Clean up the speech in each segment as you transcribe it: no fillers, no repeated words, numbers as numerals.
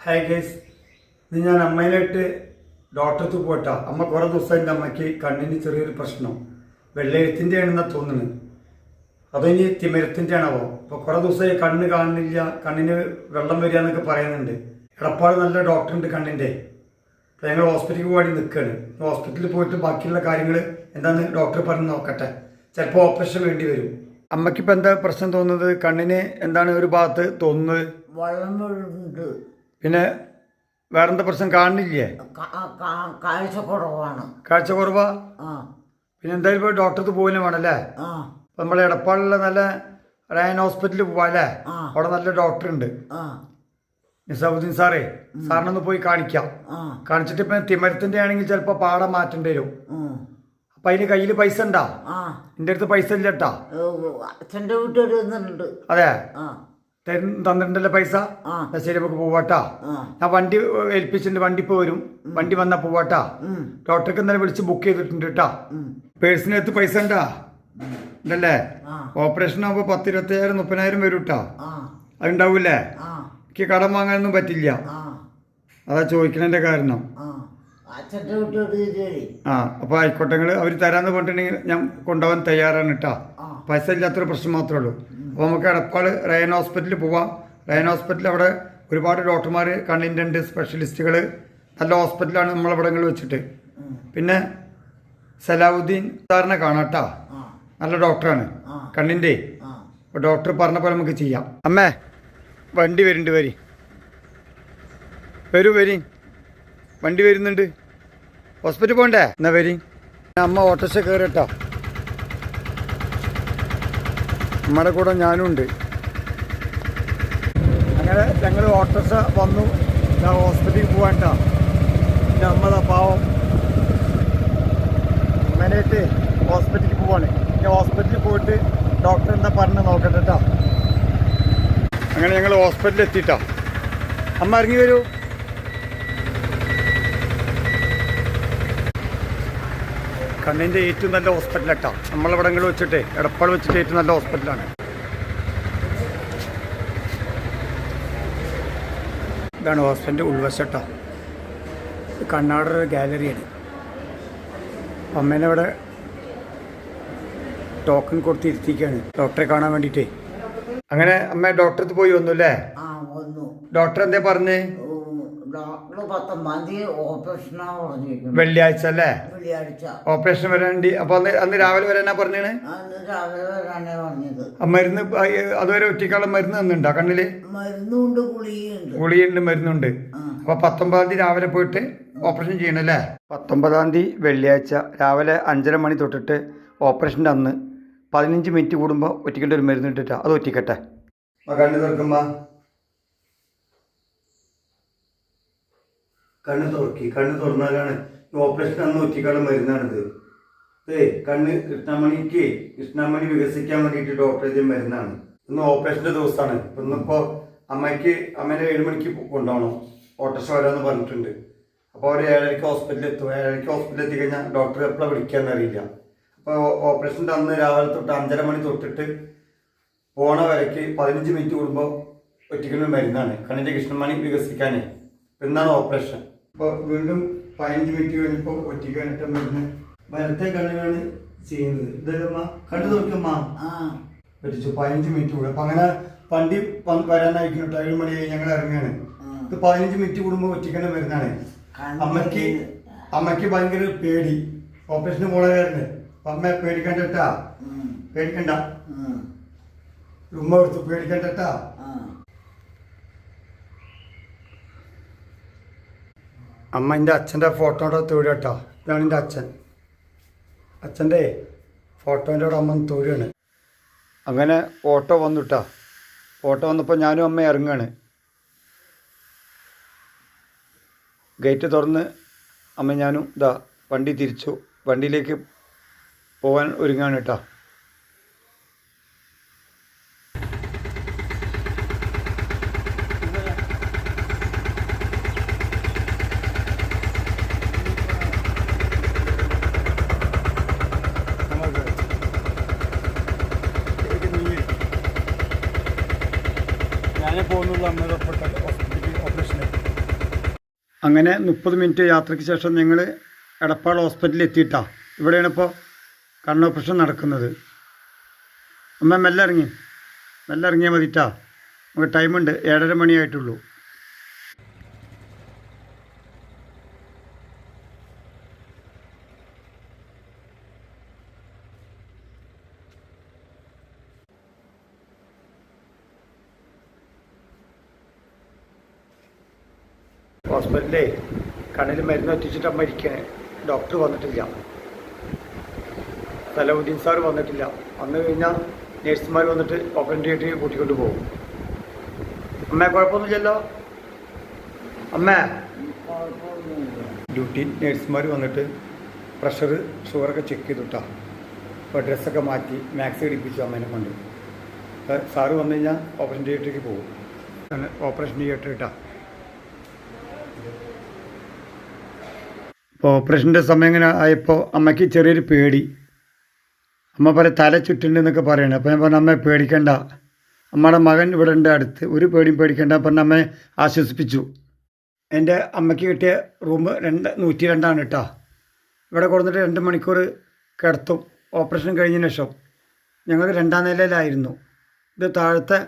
Hi guys, ഇത് ഞാൻ അമ്മയിലായിട്ട് ഡോക്ടർക്ക് പോയിട്ടാ. അമ്മ കുറേ ദിവസമായിട്ട് അമ്മയ്ക്ക് കണ്ണിന് ചെറിയൊരു പ്രശ്നം, വെള്ളയെഴുത്തിൻ്റെ ആണെന്നാണ് തോന്നുന്നത്. അതിനി തിമിരത്തിൻ്റെ ആണാവോ. അപ്പോൾ കുറേ ദിവസമായി കണ്ണ് കാണുന്നില്ല, കണ്ണിന് വെള്ളം വരിക എന്നൊക്കെ പറയുന്നുണ്ട്. എടപ്പാട് നല്ല ഡോക്ടറുണ്ട് കണ്ണിൻ്റെ. അപ്പോൾ ഞങ്ങൾ ഹോസ്പിറ്റലിൽ പോയി നിൽക്കുകയാണ്. ഹോസ്പിറ്റലിൽ പോയിട്ട് ബാക്കിയുള്ള കാര്യങ്ങൾ എന്താണെന്ന് ഡോക്ടർ പറഞ്ഞ് നോക്കട്ടെ. ചിലപ്പോൾ ഓപ്പറേഷൻ വേണ്ടി വരും. അമ്മയ്ക്കിപ്പോൾ എന്താ പ്രശ്നം തോന്നുന്നത്? കണ്ണിന് എന്താണ് ഒരു ഭാഗത്ത് തോന്നുന്നത്? വെള്ളം വീഴുന്നുണ്ട്. പിന്നെ വേറെന്താ പ്രശ്നം? കാണുന്നില്ലേ? കാഴ്ച കുറവാണ്. കാഴ്ച കുറവാ? ആ. പിന്നെ എന്തായാലും ഇപ്പോൾ ഡോക്ടർക്ക് പോകാനും വേണമല്ലേ? ആ. അപ്പം നമ്മളെ എടപ്പാളിലുള്ള നല്ല റയൻ ഹോസ്പിറ്റലിൽ പോവാല്ലേ? അവിടെ നല്ല ഡോക്ടറുണ്ട്, ആ. നിസാമുദ്ദീൻ സാറേ. സാറിനൊന്ന് പോയി കാണിക്കാം. കാണിച്ചിട്ട് ഇപ്പം തിമരത്തിൻ്റെ ആണെങ്കിൽ ചിലപ്പോൾ പാടം മാറ്റേണ്ടി വരും. അപ്പം അതിന് കയ്യിൽ പൈസ ഉണ്ടാ? എൻ്റെ അടുത്ത് പൈസ ഇല്ല കേട്ടാ. അച്ഛൻ്റെ വീട്ടിൽ അതെ, തന്നിട്ടുണ്ടല്ലോ പൈസ. ശരി, നമുക്ക് പോവാട്ടാ. ഞാൻ വണ്ടി ഏൽപ്പിച്ചിട്ടുണ്ട്, വണ്ടി ഇപ്പോൾ വരും. വണ്ടി വന്നാൽ പോവാട്ടാ. ഡോക്ടർക്ക് ഇന്നലെ വിളിച്ച് ബുക്ക് ചെയ്തിട്ടുണ്ട് കേട്ടാ. പേഴ്സിനകത്ത് പൈസ ഉണ്ടാ? ഉണ്ടല്ലേ? ഓപ്പറേഷൻ ആകുമ്പോൾ 10,000, 20,000, 30,000 വരും കേട്ടാ. അതുണ്ടാവൂലേ? എനിക്ക് കടം വാങ്ങാനൊന്നും പറ്റില്ല. അതാ ചോദിക്കണതിൻ്റെ കാരണം. അപ്പോൾ ആയിക്കോട്ടെ, അവർ തരാമെന്ന് പറഞ്ഞിട്ടുണ്ടെങ്കിൽ ഞാൻ കൊണ്ടുപോകാൻ തയ്യാറാണ് കേട്ടാ. പൈസ ഇല്ലാത്തൊരു പ്രശ്നം മാത്രമേ ഉള്ളൂ. അപ്പോൾ നമുക്ക് എടപ്പാട് റയൻ ഹോസ്പിറ്റലിൽ പോവാം. റയൻ ഹോസ്പിറ്റലിൽ അവിടെ ഒരുപാട് ഡോക്ടർമാർ കണ്ണിൻ്റെ ഉണ്ട്, സ്പെഷ്യലിസ്റ്റുകൾ. നല്ല ഹോസ്പിറ്റലാണ് നമ്മളവിടങ്ങളിൽ വെച്ചിട്ട്. പിന്നെ സലാവുദ്ദീൻ സാറിനെ കാണാട്ടാ, നല്ല ഡോക്ടറാണ് കണ്ണിൻ്റെ. അപ്പോൾ ഡോക്ടർ പറഞ്ഞ പോലെ നമുക്ക് ചെയ്യാം. അമ്മേ, വണ്ടി വരുന്നുണ്ട്, വരി വണ്ടി വരുന്നുണ്ട്. ഹോസ്പിറ്റലിൽ പോകണ്ടേ? എന്നാ വരി. അമ്മ ഓട്ടോറിക്ഷ കയറട്ടോ. നമ്മുടെ കൂടെ ഞാനും ഉണ്ട്. അങ്ങനെ ഞങ്ങൾ ഓട്ടോറിക്ഷ വന്നു. ഞാൻ ഹോസ്പിറ്റലിൽ പോകാണ്ടാ. എൻ്റെ അമ്മതാ പാവം അങ്ങനെയായിട്ട് ഹോസ്പിറ്റലിൽ പോവാണ്. ഞാൻ ഹോസ്പിറ്റലിൽ പോയിട്ട് ഡോക്ടർ എന്താ പറഞ്ഞ് നോക്കട്ടെ കേട്ടോ. അങ്ങനെ ഞങ്ങൾ ഹോസ്പിറ്റലിൽ എത്തിയിട്ടാ. അമ്മ ഇറങ്ങി വരൂ. കണ്ണിൻ്റെ ഏറ്റവും നല്ല ഹോസ്പിറ്റലാട്ടോ നമ്മളിവിടങ്ങളിൽ വെച്ചിട്ട്, എടപ്പാൾ വെച്ചിട്ട് ഏറ്റവും നല്ല ഹോസ്പിറ്റലാണ്. ഇതാണ് ഹോസ്പിറ്റലിൻ്റെ ഉൾവശട്ടോ. കണ്ണാടൊരു ഗാലറിയാണ്. അമ്മേനെ ഇവിടെ ടോക്കൺ കൊടുത്ത് ഇരുത്തിക്കുകയാണ് ഡോക്ടറെ കാണാൻ വേണ്ടിയിട്ട്. അങ്ങനെ അമ്മ ഡോക്ടർക്ക് പോയി വന്നു അല്ലേ? ഡോക്ടർ എന്താ പറഞ്ഞേ? വെള്ളിയാഴ്ച അല്ലേ? ഓപ്പറേഷൻ വരാണ്ടി. അപ്പൊ അന്ന് രാവിലെ വരാനാ പറഞ്ഞത്. മരുന്ന് അതുവരെ ഒറ്റക്കാളും മരുന്ന് തന്നുണ്ടോ കണ്ണില്? ഗുളിയുണ്ട്, മരുന്നുണ്ട്. അപ്പൊ 19-ാം തീയതി രാവിലെ പോയിട്ട് ഓപ്പറേഷൻ ചെയ്യണല്ലേ? 19-ാം തീയതി വെള്ളിയാഴ്ച രാവിലെ 5:30 മണി തൊട്ടിട്ട് ഓപ്പറേഷൻ്റെ അന്ന് 15 മിനിറ്റ് കൂടുമ്പോൾ ഒറ്റിക്കേണ്ട ഒരു മരുന്ന് ഇട്ടിട്ടാ. അത് ഒറ്റിക്കട്ടെ. കണ്ണ് തുറക്കുമ്പോ കണ്ണ് തുറന്നാലാണ് ഓപ്പറേഷൻ അന്ന് ഒറ്റിക്കാളും മരുന്നാണിത്. കണ്ണ് കൃഷ്ണമണി വികസിക്കാൻ വേണ്ടിയിട്ട് ഡോക്ടർ ചെയ്ത മരുന്നാണ്. ഇന്ന് ഓപ്പറേഷൻ്റെ ദിവസമാണ്. ഇന്നിപ്പോൾ അമ്മേനെ 7 മണിക്ക് കൊണ്ടുപോകണം. ഓട്ടോറിക്ഷ വരാമെന്ന് പറഞ്ഞിട്ടുണ്ട്. അപ്പോൾ അവർ 7:30 ഹോസ്പിറ്റലിൽ എത്തും. 7:30 ഹോസ്പിറ്റലിൽ എത്തിക്കഴിഞ്ഞാൽ ഡോക്ടർ എപ്പോഴാണ് വിളിക്കാമെന്ന് അറിയില്ല. അപ്പോൾ ഓപ്പറേഷൻ്റെ അന്ന് രാവിലെ തൊട്ട് 5:30 മണി തൊട്ടിട്ട് പോണ വരയ്ക്ക് 15 മിനിറ്റ് കൂടുമ്പോൾ ഒറ്റിക്കുന്ന മരുന്നാണ് കണ്ണിൻ്റെ കൃഷ്ണമണി വികസിക്കാൻ. എന്നാണ് ഓപ്പറേഷൻ. അപ്പോൾ വീണ്ടും 15 മിനിറ്റ് കഴിഞ്ഞപ്പോൾ ഒറ്റിക്കാനിട്ട മരുന്ന് വലത്തെ കണ്ണിനാണ് ചെയ്യുന്നത്. ഇതല്ലമ്മ കണ്ടു നോക്കിയമ്മ പറ്റിച്ചു. 15 മിനിറ്റ് കൂടെ. അപ്പം അങ്ങനെ വണ്ടി വരാനായിരിക്കും. 7 മണിയായി ഞങ്ങൾ ഇറങ്ങുകയാണ്. ഇത് 15 മിനിറ്റ് കൂടുമ്പോൾ ഒറ്റിക്കേണ്ട മരുന്നാണ്. അമ്മയ്ക്ക് ഭയങ്കര പേടി, ഓപ്പറേഷന് പോണകാരന്. അപ്പം അമ്മ പേടിക്കണ്ടട്ടാ, പേടിക്കണ്ട. ഉമ്മ കൊടുത്തു, പേടിക്കണ്ടട്ടാ. അമ്മ എൻ്റെ അച്ഛൻ്റെ ഫോട്ടോയുടെ തൊഴിൽ കേട്ടോ. ഇതാണ് എൻ്റെ അച്ഛൻ്റെ ഫോട്ടോൻ്റെ അവിടെ അമ്മ തൊഴിലാണ്. അങ്ങനെ ഓട്ടോ വന്നു കേട്ടോ. ഓട്ടോ വന്നപ്പോൾ ഞാനും അമ്മ ഇറങ്ങുകയാണ്. ഗേറ്റ് തുറന്ന് അമ്മ ഞാനും വണ്ടി തിരിച്ചു. വണ്ടിയിലേക്ക് പോകാൻ ഒരുങ്ങാണ് കേട്ടോ. ഞാനേ പോകുന്നുള്ളൂ അമ്മ ഹോസ്പിറ്റലിൽ ഓപ്പറേഷന്. അങ്ങനെ 30 മിനിറ്റ് യാത്രയ്ക്ക് ശേഷം ഞങ്ങൾ എടപ്പാൾ ഹോസ്പിറ്റലിൽ എത്തിയിട്ടാണ്. ഇവിടെയാണ് ഇപ്പോൾ കണ്ണ് ഓപ്പറേഷൻ നടക്കുന്നത്. അമ്മ മെല്ലെ ഇറങ്ങിയാൽ മതിട്ടാ. നമുക്ക് ടൈമുണ്ട്, 7:30 മണിയായിട്ടുള്ളൂ. ഹോസ്പിറ്റലിലെ കണ്ണിൽ മരുന്ന് എത്തിച്ചിട്ട് അമ്മ ഇരിക്കണേ. ഡോക്ടർ വന്നിട്ടില്ല, സലാഹുദ്ദീൻ സാർ വന്നിട്ടില്ല. വന്നു കഴിഞ്ഞാൽ നേഴ്സുമാർ വന്നിട്ട് ഓപ്പറേഷൻ തിയേറ്ററിൽ കൂട്ടിക്കൊണ്ട് പോകും. അമ്മ കുഴപ്പമൊന്നുമില്ലല്ലോ? അമ്മ ഡ്യൂട്ടി നേഴ്സുമാർ വന്നിട്ട് പ്രഷർ ഷുഗറൊക്കെ ചെക്ക് ചെയ്തിട്ടാ. അപ്പോൾ ഡ്രസ്സൊക്കെ മാറ്റി മാക്സ് ഇടിപ്പിച്ചു അമ്മേനെ കൊണ്ട്. സാറ് വന്നു കഴിഞ്ഞാൽ ഓപ്പറേഷൻ തിയേറ്ററിലേക്ക് പോകും. ഓപ്പറേഷൻ തിയേറ്റർ ഇട്ടാ. ഇപ്പോൾ ഓപ്പറേഷൻ്റെ സമയം ഇങ്ങനെ ആയപ്പോൾ അമ്മയ്ക്ക് ചെറിയൊരു പേടി. അമ്മ പറയും തല ചുറ്റുണ്ടെന്നൊക്കെ പറയണേ. അപ്പോൾ ഞാൻ പറഞ്ഞു അമ്മയെ പേടിക്കണ്ട, അമ്മയുടെ മകൻ ഇവിടെ ഉണ്ട് അടുത്ത്, ഒരു പേടിയും പേടിക്കണ്ട പറഞ്ഞ് അമ്മയെ ആശ്വസിപ്പിച്ചു. എൻ്റെ അമ്മയ്ക്ക് കിട്ടിയ റൂം 102 കേട്ടോ. ഇവിടെ കൊടുത്തിട്ട് 2 മണിക്കൂർ കിടത്തും. ഓപ്പറേഷൻ കഴിഞ്ഞതിന് ശേഷം ഞങ്ങൾ 2ാം നിലയിലായിരുന്നു. ഇത് താഴത്തെ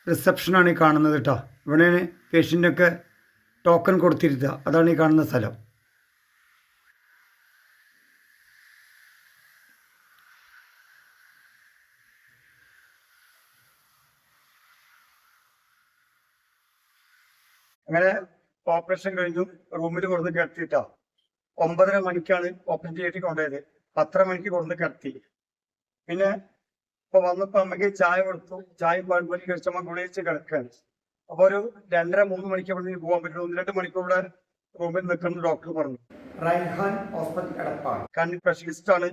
റിസപ്ഷനാണ് ഈ കാണുന്നത് കേട്ടോ. ഇവിടെയാണ് പേഷ്യൻ്റൊക്കെ ടോക്കൺ കൊടുത്തിരുത്തുക. അതാണ് ഈ കാണുന്ന സ്ഥലം. അങ്ങനെ ഓപ്പറേഷൻ കഴിഞ്ഞു. റൂമിൽ കൊടുത്ത് കിടത്തിയിട്ടാ. 9:30 മണിക്കാണ് ഓപ്പറേഷൻ തിയേറ്ററിൽ കൊണ്ടുപോയത്. 10:30 മണിക്ക് കൊടുത്ത് കിടത്തി. പിന്നെ ഇപ്പോൾ വന്നപ്പോൾ അമ്മയ്ക്ക് ചായ കൊടുത്തു. ചായയും പാൽപ്പൊടി കഴിച്ചമ്മ ഗുളിച്ച് കിടക്കുകയാണ്. അപ്പോൾ ഒരു 2:30-3 മണിക്ക് ഇവിടെ നിന്ന് പോകാൻ പറ്റും. 1-2 മണിക്കൂർ ഇവിടെ റൂമിൽ നിൽക്കണം ഡോക്ടർ പറഞ്ഞു. റൈഹാൻ ഹോസ്പിറ്റൽ എടപ്പാൾ കണ്ണ് സ്പെഷ്യലിസ്റ്റാണ്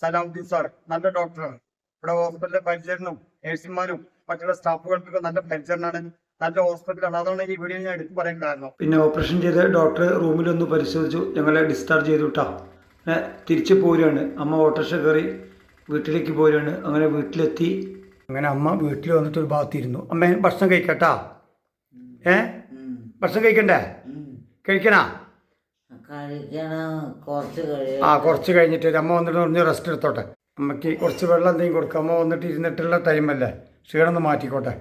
സലാഹുദ്ദീൻ സാർ. നല്ല ഡോക്ടറാണ്. ഇവിടെ ഹോസ്പിറ്റലിലെ പരിചരണവും നേഴ്സുമാരും മറ്റുള്ള സ്റ്റാഫുകൾക്കൊക്കെ നല്ല പരിചരണമാണ്. നല്ല ഹോസ്പിറ്റലാണ്. അതാണ് ഈ വീഡിയോ ഞാൻ എടുത്ത് പറയാൻ കാരണം. പിന്നെ ഓപ്പറേഷൻ ചെയ്ത് ഡോക്ടർ റൂമിലൊന്ന് പരിശോധിച്ചു. ഞങ്ങളെ ഡിസ്ചാർജ് ചെയ്തു വിട്ടാ. പിന്നെ തിരിച്ച് പോരുകയാണ്. അമ്മ ഓട്ടോറിക്ഷ കയറി വീട്ടിലേക്ക് പോരുകയാണ്. അങ്ങനെ വീട്ടിലെത്തി. അങ്ങനെ അമ്മ വീട്ടിൽ വന്നിട്ട് ഒരു ഭാഗത്തിരുന്നു. അമ്മ ഭക്ഷണം കഴിക്കട്ടാ? ഭക്ഷണം കഴിക്കണ്ടേ? കഴിക്കണോ? കുറച്ച് കഴിഞ്ഞിട്ട് അമ്മ വന്നിട്ട് പറഞ്ഞ് റെസ്റ്റ് എടുത്തോട്ടെ. അമ്മയ്ക്ക് കുറച്ച് വെള്ളം എന്തെങ്കിലും കൊടുക്കാം. അമ്മ വന്നിട്ട് ഇരുന്നിട്ടുള്ള ടൈമല്ലേ, ക്ഷീണം ഒന്ന് മാറ്റിക്കോട്ടെ.